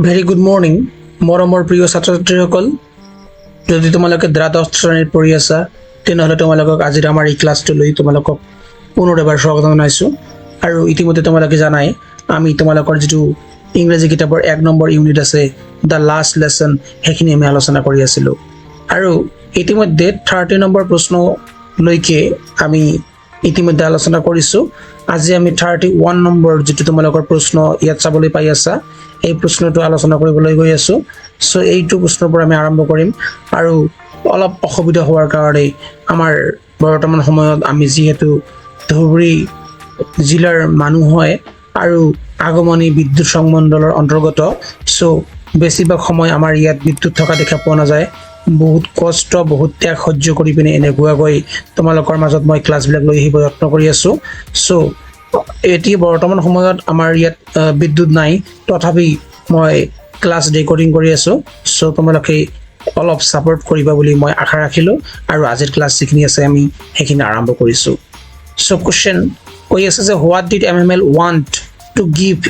Very good morning মৰমৰ প্ৰিয় ছাত্ৰ ছাত্ৰীসকল। যদি তোমালোকে দ্বাদশ শ্ৰেণীত পঢ়ি আছা তেনেহ'লে তোমালোকক আজিৰ আমাৰ এই ক্লাছটোলৈ তোমালোকক পুনৰ এবাৰ স্বাগতম জনাইছোঁ। আৰু ইতিমধ্যে তোমালোকে জানাই আমি তোমালোকৰ যিটো ইংৰাজী কিতাপৰ 1 নম্বৰ ইউনিট আছে দ্য লাষ্ট লেচন সেইখিনি আমি আলোচনা কৰি আছিলোঁ। আৰু ইতিমধ্যে 30 নম্বৰ প্ৰশ্নলৈকে আমি ইতিমধ্যে আলোচনা কৰিছোঁ। আজি আমি 31 নম্বৰ যিটো তোমালোকৰ প্ৰশ্ন ইয়াত চাবলৈ পাই আছা এই প্ৰশ্নটো আলোচনা কৰিবলৈ গৈ আছোঁ। চ' এইটো প্ৰশ্নৰ পৰা আমি আৰম্ভ কৰিম। আৰু অলপ অসুবিধা হোৱাৰ কাৰণে আমাৰ বৰ্তমান সময়ত আমি যিহেতু ধুবুৰী জিলাৰ মানুহ হয় আৰু আগমনী বিদ্যুৎ সংমণ্ডলৰ অন্তৰ্গত, চ' বেছিভাগ সময় আমাৰ ইয়াত বিদ্যুৎ থকা দেখা পোৱা নাযায়। বহুত কষ্ট বহুত ত্যাগ সহ্য কৰি পিনে এনেকুৱাকৈ তোমালোকৰ মাজত মই ক্লাছবিলাক লৈ আহিব যত্ন কৰি আছোঁ। চ' এতিয়া বৰ্তমান সময়ত আমাৰ ইয়াত বিদ্যুৎ নাই, তথাপি মই ক্লাছ ৰেকৰ্ডিং কৰি আছোঁ। চ' তোমালোকে অলপ ছাপোৰ্ট কৰিবা বুলি মই আশা ৰাখিলোঁ। আৰু আজিৰ ক্লাছ যিখিনি আছে আমি সেইখিনি আৰম্ভ কৰিছোঁ। চ' কুৱেশ্যন কৈ আছে যে what did MML want to give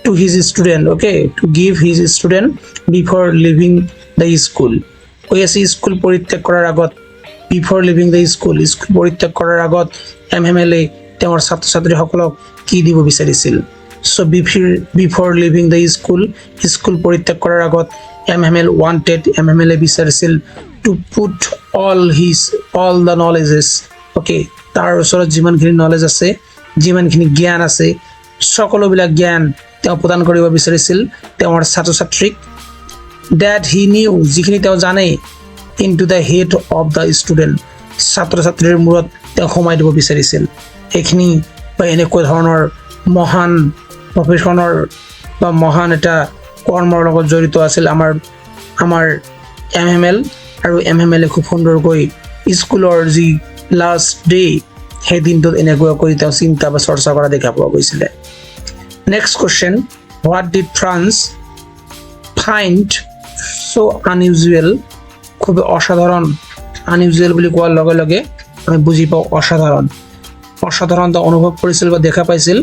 to his student, okay, to give his student before leaving the school. কৈ আছে স্কুল পৰিত্যাগ কৰাৰ আগত বিফৰ লিভিং দ্য স্কুল পৰিত্যাগ কৰাৰ আগত MML তেওঁৰ ছাত্ৰ ছাত্ৰীসকলক কি দিব বিচাৰিছিল। So' before leaving the school পৰিত্যাগ কৰাৰ আগত MML বিচাৰিছিল to put all the knowledges, okay, তাৰ ওচৰত যিমানখিনি নলেজ আছে যিমানখিনি জ্ঞান আছে সকলোবিলাক জ্ঞান তেওঁ প্ৰদান কৰিব বিচাৰিছিল তেওঁৰ ছাত্ৰ ছাত্ৰীক। ডেট হি নিউ যিখিনি তেওঁ জানে into the head of the student ছাত্ৰ ছাত্ৰীৰ মূৰত তেওঁ সোমাই দিব বিচাৰিছিল। এইখিনি বা এনেকুৱা ধৰণৰ মহান প্ৰফেশ্যনৰ বা মহান এটা কৰ্মৰ লগত জড়িত আছিল আমাৰ MML। আৰু MML খুব সুন্দৰকৈ স্কুলৰ যি লাষ্ট ডে সেই দিনটোত এনেকুৱাকৈ তেওঁ চিন্তা বা চৰ্চা কৰা দেখা পোৱা গৈছিলে। Next question, what did France find so' unusual, খুব অসাধাৰণ। আনইউজুৱেল বুলি কোৱাৰ লগে লগে আমি বুজি পাওঁ অসাধাৰণতা অনুভৱ কৰিছিল বা দেখা পাইছিল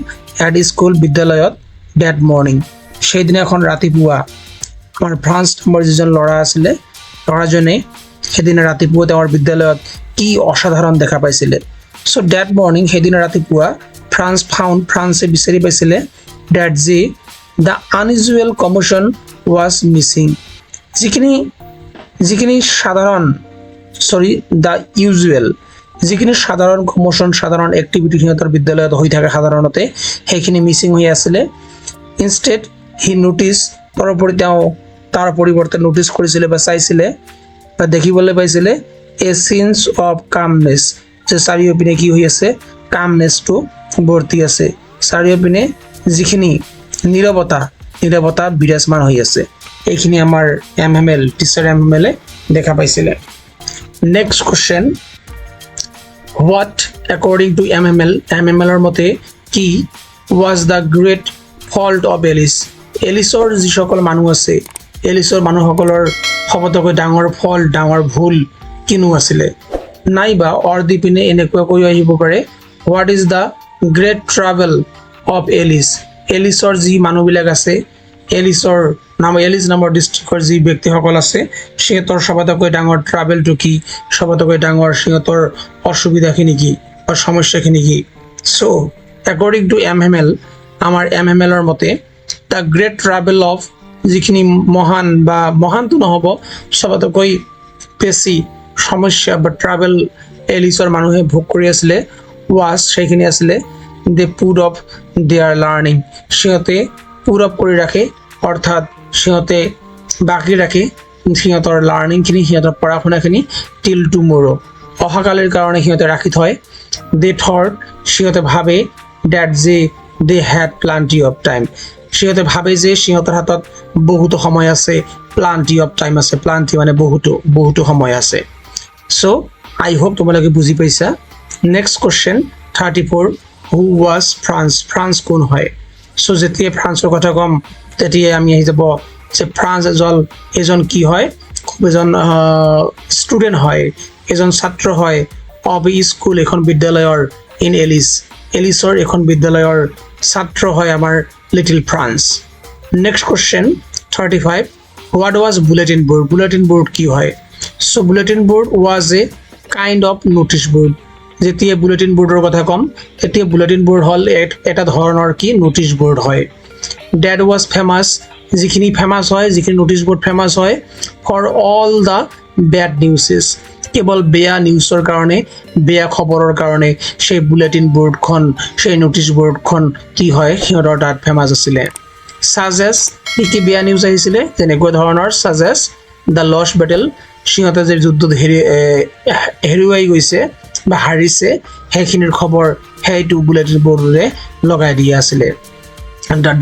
এট স্কুল বিদ্যালয়ত ডেট মৰ্ণিং, সেইদিনাখন ৰাতিপুৱা আমাৰ ফ্ৰান্স নামৰ যিজন ল'ৰা আছিলে ল'ৰাজনে সেইদিনা ৰাতিপুৱা তেওঁৰ বিদ্যালয়ত কি অসাধাৰণ দেখা পাইছিলে। চ' ডেট মৰ্ণিং সেইদিনা ৰাতিপুৱা ফ্ৰান্সে বিচাৰি পাইছিলে ডেট যে দ্য আনইউজুৱেল কমোশ্যন ৱাজ মিচিং, যিখিনি সাধাৰণ কমোশ্যন সাধাৰণ এক্টিভিটি সিহঁতৰ বিদ্যালয়ত হৈ থাকে সাধাৰণতে সেইখিনি মিচিং হৈ আছিলে। ইনষ্টেড হি নটিচ, তাৰ পৰিৱৰ্তে নটিচ কৰিছিলে বা চাইছিলে বা দেখিবলৈ পাইছিলে এ চিনছ অফ কামনেছ, যে চাৰিওপিনে কি হৈ আছে কামনেছটো ভৰ্তি আছে, চাৰিওপিনে যিখিনি নীৰৱতা বিৰাজমান হৈ আছে। এইখিনি আমাৰ টিচাৰ MML দেখা পাইছিলে। Next question, what according to MMLৰ মতে কি was the great fault of এলিছৰ যিসকল মানুহ আছে এলিছৰ মানুহসকলৰ সবতকৈ ডাঙৰ ভুল কিনো আছিলে। নাইবা অৰ দি পিনে এনেকুৱাকৈ আহিব পাৰে, what is the great travel of এলিছৰ যি মানুহবিলাক আছে এলিছ নামৰ ডিষ্ট্ৰিক্টৰ যি ব্যক্তিসকল আছে সিহঁতৰ সবতকৈ ডাঙৰ ট্ৰাভেলটো কি, সবতকৈ ডাঙৰ সিহঁতৰ অসুবিধাখিনি কি বা সমস্যাখিনি কি। চ' একৰ্ডিং টু MML আমাৰ MMLৰ মতে দ্য গ্ৰেট ট্ৰাভেল অফ যিখিনি মহানটো নহ'ব সবতকৈ বেছি সমস্যা বা ট্ৰাভেল এলিছৰ মানুহে ভোগ কৰি আছিলে সেইখিনি আছিলে দে পুট অফ দেয়াৰ লাৰ্ণিং, সিহঁতে পুট অফ কৰি ৰাখে অৰ্থাৎ সিহঁতে বাকী ৰাখে সিহঁতৰ লাৰ্ণিংখিনি সিহঁতৰ পঢ়া শুনাখিনি টিল টুমৰো, অহাকালিৰ কাৰণে সিহঁতে ৰাখি থয়। দে থট সিহঁতে ভাবে ডেট যে দে হেড প্লান্টি অফ টাইম, সিহঁতে ভাবে যে সিহঁতৰ হাতত বহুতো সময় আছে, প্লান্টি অফ টাইম আছে, প্লান্টি মানে বহুতো সময় আছে। চ' আই হোপ তোমালোকে বুজি পাইছা। Next question 34, who was France কোন হয়। চ' যেতিয়া ফ্ৰান্সৰ কথা ক'ম তেতিয়াই আমি আহি যাব যে ফ্ৰান্স এজন কি হয়, খুব এজন ষ্টুডেণ্ট হয়, এজন ছাত্ৰ হয় অফ স্কুল এখন বিদ্যালয়ৰ এলিছৰ এখন বিদ্যালয়ৰ ছাত্ৰ হয় আমাৰ little France. Next question 35 what was bulletin board bulletin board কি হয় so' bulletin board was a kind of notice board যেতিয়া বুলেটিন বোৰ্ডৰ কথা ক'ম তেতিয়া বুলেটিন বোৰ্ড হ'ল এটা ধৰণৰ কি ন'টিছ বোৰ্ড হয় ডেট ৱাজ ফেমাছ যিখিনি ফেমাছ হয় যিখিনি ন'টিছ বোৰ্ড ফেমাছ হয় ফৰ অল দ্য বেড নিউজেছ কেৱল বেয়া নিউজৰ কাৰণে বেয়া খবৰৰ কাৰণে সেই বুলেটিন বোৰ্ডখন সেই ন'টিছ বোৰ্ডখন কি হয় সিহঁতৰ তাত ফেমাছ আছিলে ছাজেছ কি বেয়া নিউজ আহিছিলে যেনেকুৱা ধৰণৰ ছাজেছ দ্য লষ্ট বেটেল সিহঁতে যে যুদ্ধত হেৰুৱাই গৈছে বা হাৰিছে সেইখিনিৰ খবৰ সেইটো বুলেটিন বোৰ্ডৰে লগাই দিয়া আছিলে দ্য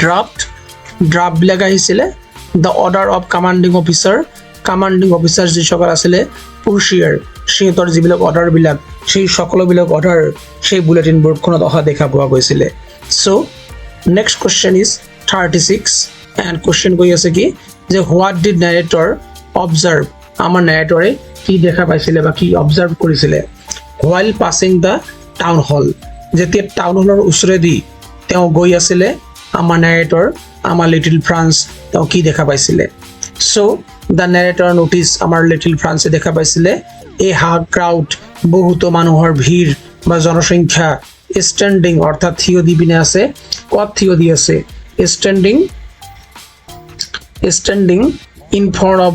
ড্ৰাফ্টবিলাক আহিছিলে the order of commanding officer যিসকল আছিলে পুৰুষিয়াৰ সিহঁতৰ যিবিলাক অৰ্ডাৰবিলাক সেই সকলোবিলাক অৰ্ডাৰ সেই বুলেটিন বোৰ্ডখনত অহা দেখা পোৱা গৈছিলে so' next question is 36 and question কৈ আছে কি যে হোৱাট ডিড নেৰেটৰ অবজাৰ্ভ আমাৰ নেৰেটৰে কি দেখা পাইছিলে বা কি অবজাৰ্ভ কৰিছিলে while passing the town hall যেতিয়া টাউন হলৰ ওচৰেদি তেওঁ গৈ আছিলে আমাৰ নেৰেটৰ আমাৰ লিটিল ফ্ৰান্স তেওঁ কি দেখা পাইছিলে চ' দ্য নেৰেটৰ ন'টিছ আমাৰ লিটিল ফ্ৰান্সে দেখা পাইছিলে এই ক্ৰাউড বহুতো মানুহৰ ভিৰ বা জনসংখ্যা ষ্টেণ্ডিং অৰ্থাৎ থিয় দি পিনে আছে ক'ত থিয় দি আছে standing in front of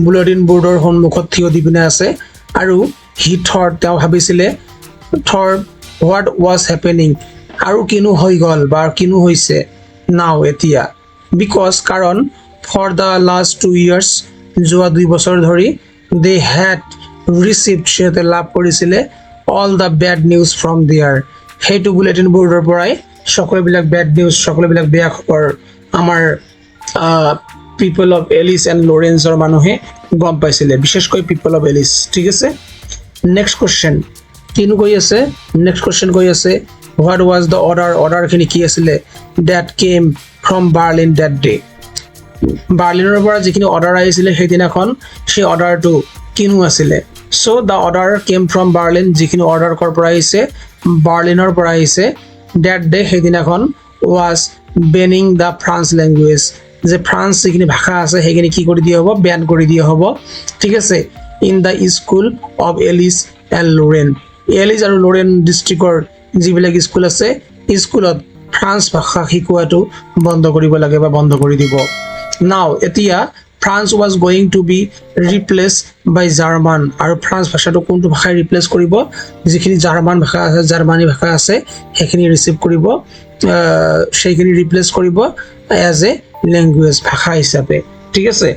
bulletin বোৰ্ডৰ সন্মুখত থিয় দি পিনে আছে আৰু তেওঁ ভাবিছিলে হোৱাট ৱাজ হেপেনিং আৰু কিনো হৈ গ'ল বা কিনো হৈছে নাও এতিয়া বিকজ কাৰণ ফৰ দ্য লাষ্ট 2 years যোৱা 2 বছৰ ধৰি দে হেড ৰিচিভড সিহঁতে লাভ কৰিছিলে all the bad news from their সেইটো বুলেটিন বোৰ্ডৰ পৰাই সকলোবিলাক বেড নিউজ সকলোবিলাক বেয়া খবৰ আমাৰ পিপল অফ এলিছ এণ্ড লৰেন্সৰ মানুহে গম পাইছিলে বিশেষকৈ পিপল অফ এলিছ ঠিক আছে নেক্সট কুৱেশ্যন কিনো কৈ আছে নেক্সট কুৱেশ্যন কৈ আছে হোৱাট ৱাজ দ্য অৰ্ডাৰখিনি কি আছিলে that came from Berlin that day বাৰ্লিনৰ পৰা যিখিনি অৰ্ডাৰ আহিছিলে সেইদিনাখন সেই অৰ্ডাৰটো কিনো আছিলে so' the order came from Berlin যিখিনি অৰ্ডাৰ ক'ৰ পৰা আহিছে বাৰ্লিনৰ পৰা আহিছে ডেট ডে সেইদিনাখন was banning the France language যে ফ্ৰান্স যিখিনি ভাষা আছে সেইখিনি কি কৰি দিয়া হ'ব বেন কৰি দিয়া হ'ব ঠিক আছে in the school of Alice and Lorraine Alsace আৰু লোৰেন ডিষ্ট্ৰিক্টৰ যিবিলাক স্কুল আছে স্কুলত ফ্ৰান্স ভাষা শিকোৱাটো বন্ধ কৰিব লাগে বা বন্ধ কৰি দিব নাও এতিয়া France was going to be replace by German আৰু ফ্ৰান্স ভাষাটো কোনটো ভাষাই ৰিপ্লেচ কৰিব যিখিনি জাৰ্মান ভাষা আছে জাৰ্মানী ভাষা আছে সেইখিনি ৰিচিভ কৰিব সেইখিনি ৰিপ্লেচ কৰিব এজ এ লেংগুৱেজ ভাষা হিচাপে ঠিক আছে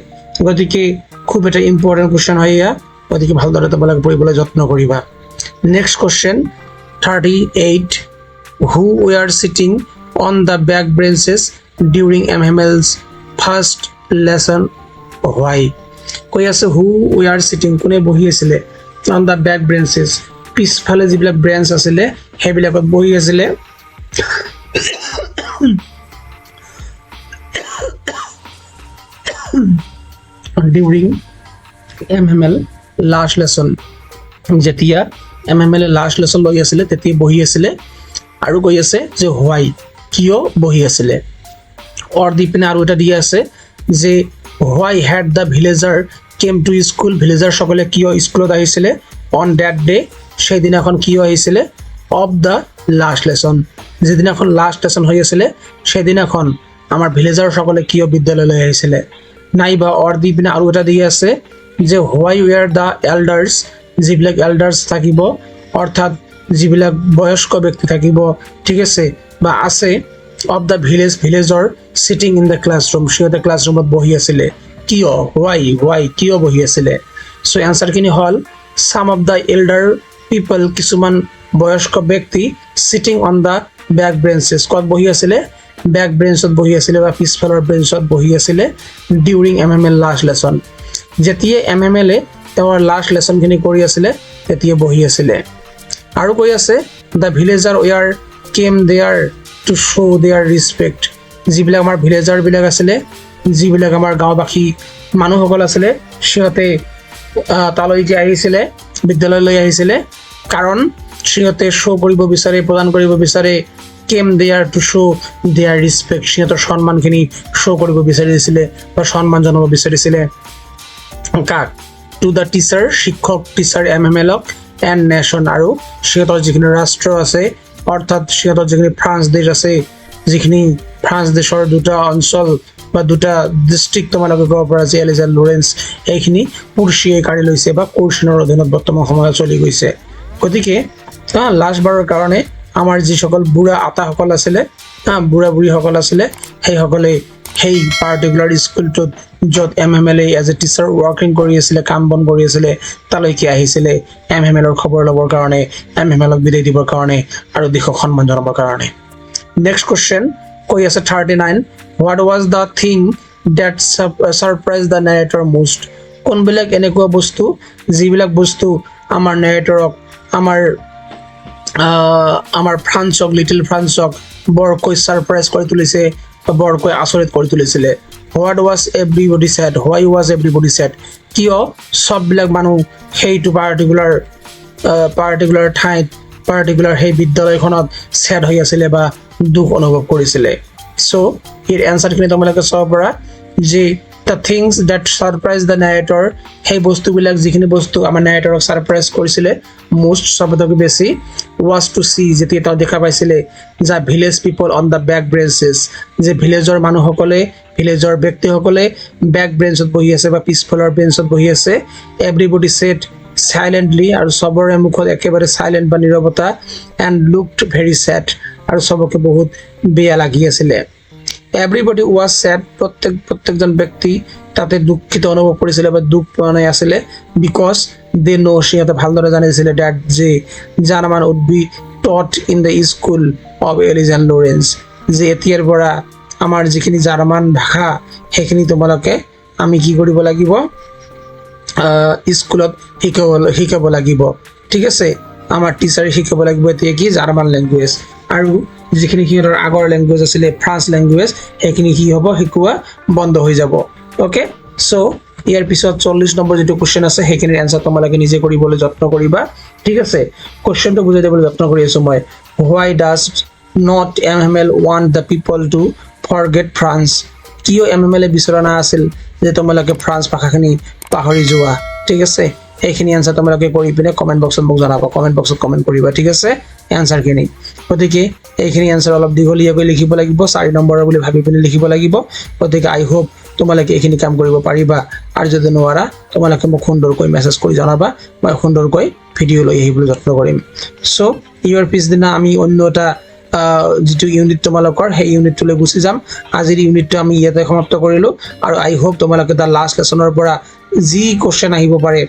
গতিকে খুব এটা ইম্পৰ্টেণ্ট কুৱেশ্যন হয় এয়া গতিকে ভালদৰে তোমালোকে পঢ়িবলৈ যত্ন কৰিবা next question 38 who were sitting on the back benches during MML's first lesson why কৈ আছে who were sitting কোনে বহি আছিলে on the back benches পিছফালে যিবিলাক ব্ৰেঞ্চ আছিলে সেইবিলাকত বহি আছিলে during MML last lesson যেতিয়া MML লাষ্ট লেসন লৈ আছিলে তেতিয়া বহি আছিলে আৰু কৈ আছে যে হোৱাই কিয় বহি আছিলে অৰ দি পিনে আৰু এটা দিয়া আছে যে why had the villager came to school villager সকলে কিয় স্কুলত আহিছিলে অন ডেট ডে সেইদিনাখন কিয় আহিছিলে অফ দ্য লাষ্ট লেসন যেদিনাখন লাষ্ট লেসন হৈ আছিলে সেইদিনাখন আমাৰ ভিলেজাৰ সকলে কিয় বিদ্যালয়লৈ আহিছিলে নাইবা অৰ দি পিনে আৰু এটা দিয়া আছে যে হোৱাই ওয়াৰ দ্য এল্ডাৰ্ছ যিবিলাক এল্ডাৰ্ছ থাকিব অৰ্থাৎ যিবিলাক বয়স্ক ব্যক্তি থাকিব ঠিক আছে বা আছে অফ দ্য ভিলেজৰ সিটিং ইন দ্য ক্লাছৰুম সিহঁতে ক্লাছৰুমত বহি আছিলে কিয় হোৱাই কিয় বহি আছিলে চ' এনচাৰখিনি হ'ল সাম অফ দ্য এল্ডাৰ পিপল কিছুমান বয়স্ক ব্যক্তি সিটিং অন দ্য বেক ব্ৰেঞ্চেছ ক'ত বহি আছিলে বেক ব্ৰেঞ্চত বহি আছিলে বা পিছফালৰ ব্ৰেঞ্চত বহি আছিলে ডিউৰিং MML লাষ্ট লেসন যেতিয়া MML তেওঁৰ লাষ্ট লেসনখিনি কৰি আছিলে তেতিয়া বহি আছিলে আৰু কৈ আছে the villager were came there to show' their respect যিবিলাক আমাৰ ভিলেজাৰবিলাক আছিলে যিবিলাক আমাৰ গাঁওবাসী মানুহসকল আছিলে সিহঁতে তালৈকে আহিছিলে বিদ্যালয়লৈ আহিছিলে কাৰণ সিহঁতে শ্ব' কৰিব বিচাৰে প্ৰদান কৰিব বিচাৰে কেম দেয়াৰ টু শ্ব' দেয়াৰ ৰিছপেক্ট সিহঁতৰ সন্মানখিনি শ্ব' কৰিব বিচাৰিছিলে বা সন্মান জনাব বিচাৰিছিলে কাক টু দ্য টিচাৰ শিক্ষক টিচাৰ MMLক এণ্ড নেশ্যন আৰু সিহঁতৰ যিখিনি ৰাষ্ট্ৰ আছে অৰ্থাৎ সিহঁতৰ যিখিনি ফ্ৰান্স দেশ আছে যিখিনি ফ্ৰান্স দেশৰ দুটা অঞ্চল বা দুটা ডিষ্ট্ৰিক্ট তোমালোকে ক'ব পৰা যে এলিজান লৰেন্স এইখিনি পুৰ্চিয়ে কাঢ়ি লৈছে বা কোৰ্চিনৰ অধীনত বৰ্তমান সময়ত চলি গৈছে গতিকে লাষ্টবাৰৰ কাৰণে আমাৰ যিসকল বুঢ়া আটাসকল আছিলে বুঢ়া বুঢ়ীসকল আছিলে সেইসকলে সেই পাৰ্টিকুলাৰ স্কুলটোত য'ত MMLA as a teacher working কৰি আছিলে কাম বন কৰি আছিলে তালৈকে আহিছিলে MMLৰ খবৰ ল'বৰ কাৰণে MMLক বিদায় দিবৰ কাৰণে আৰু দেশক সন্মান জনাবৰ কাৰণে নেক্সট কুৱেশ্যন কৈ আছে 39 what was the thing that surprise the narrator most কোনবিলাক এনেকুৱা বস্তু যিবিলাক বস্তু আমাৰ নেৰেটৰক আমাৰ ফ্ৰান্সক লিটিল ফ্ৰান্সক বৰকৈ ছাৰপ্ৰাইজ কৰি তুলিছে বা বৰকৈ আচৰিত কৰি তুলিছিলে what was everybody said why was everybody said কিয় চববিলাক মানুহ সেইটো পাৰ্টিকুলাৰ ঠাইত পাৰ্টিকুলাৰ সেই বিদ্যালয়খনত ছেড হৈ আছিলে বা দুখ অনুভৱ কৰিছিলে চ' ইয়াৰ এনচাৰখিনি তোমালোকে চাব পৰা যে the things that surprise the narrator সেই বস্তুবিলাক যিখিনি বস্তু আমাৰ নেৰেটৰক ছাৰপ্ৰাইজ কৰিছিলে most চবতকৈ বেছি was to see যেতিয়া তেওঁ দেখা পাইছিলে যে village people on the back benches যে ভিলেজৰ মানুহসকলে ভিলেজৰ ব্যক্তিসকলে বেক ব্ৰেঞ্চত বহি আছে বা পিছফালৰ বেঞ্চত বহি আছে এভৰিবডি ছেড সাইলেণ্টলি আৰু চবৰে মুখত একেবাৰে সাইলেণ্ট বা নীৰৱতা এণ্ড লুকড ভেৰি ছেড আৰু চবকে বহুত বেয়া লাগি আছিলে এভৰিবডি ৱাজ ছেড প্ৰত্যেকজন ব্যক্তি তাতে দুঃখিত অনুভৱ কৰিছিলে বা দুখ মানে আছিলে বিকজ দে নো সিহঁতে ভালদৰে জানিছিলে ডেট যে German would be taught in the school of Alsace and Lorraine যে এতিয়াৰ পৰা আমাৰ যিখিনি জাৰ্মান ভাষা সেইখিনি তোমালোকে আমি কি কৰিব লাগিব স্কুলত শিকাব লাগিব ঠিক আছে আমাৰ টিচাৰে শিকাব লাগিব এতিয়া কি জাৰ্মান লেংগুৱেজ আৰু যিখিনি সিহঁতৰ আগৰ লেংগুৱেজ আছিলে ফ্ৰান্স লেংগুৱেজ সেইখিনি কি হ'ব শিকোৱা বন্ধ হৈ যাব ওকে চ' ইয়াৰ পিছত 40 নম্বৰ যিটো কুৱেশ্যন আছে সেইখিনিৰ এনচাৰ তোমালোকে নিজে কৰিবলৈ যত্ন কৰিবা ঠিক আছে কুৱেশ্যনটো বুজাই দিবলৈ যত্ন কৰি আছোঁ মই why does not MML want the people to forget France কিয় MML বিচৰা নাছিল যে তোমালোকে ফ্ৰান্স ভাষাখিনি পাহৰি যোৱা ঠিক আছে এইখিনি এনচাৰ তোমালোকে কৰি পিনে কমেণ্ট বক্সত মোক জনাবা কমেণ্ট বক্সত কমেণ্ট কৰিবা ঠিক আছে এনচাৰখিনি গতিকে এইখিনি এনচাৰ অলপ দীঘলীয়াকৈ লিখিব লাগিব 4 নম্বৰৰ বুলি ভাবি পিনে লিখিব লাগিব গতিকে আই হোপ তোমালোকে এইখিনি কাম কৰিব পাৰিবা আৰু যদি নোৱাৰা তোমালোকে মোক সুন্দৰকৈ মেছেজ কৰি জনাবা মই সুন্দৰকৈ ভিডিঅ' লৈ আহিবলৈ যত্ন কৰিম চ' ইয়াৰ পিছদিনা আমি অন্য এটা যিটো ইউনিট তোমালোকৰ সেই ইউনিটটোলৈ গুচি যাম আজিৰ ইউনিটটো আমি ইয়াতে সমাপ্ত কৰিলোঁ আৰু আই হোপ তোমালোকে তাৰ লাষ্ট লেচনৰ পৰা যি কুৱেশ্যন আহিব পাৰে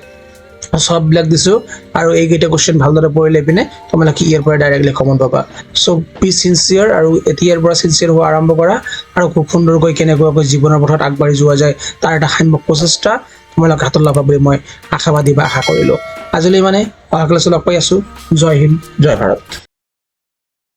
সববিলাক দিছোঁ আৰু এইকেইটা কুৱেশ্যন ভালদৰে পঢ়ি লৈ পিনে তোমালোকে ইয়াৰ পৰা ডাইৰেক্টলি কমন পাবা চ' বি চিনচিয়াৰ আৰু এতিয়াৰ পৰা চিনচিয়াৰ হোৱা আৰম্ভ কৰা আৰু খুব সুন্দৰকৈ কেনেকুৱাকৈ জীৱনৰ পথত আগবাঢ়ি যোৱা যায় তাৰ এটা সাম্যক প্ৰচেষ্টা তোমালোকে হাতত ল'বা বুলি মই আশাবাদী বা আশা কৰিলোঁ আজিলৈ মানে অহা ক্লাছত লগ পাই আছোঁ জয় হিন্দ জয় ভাৰত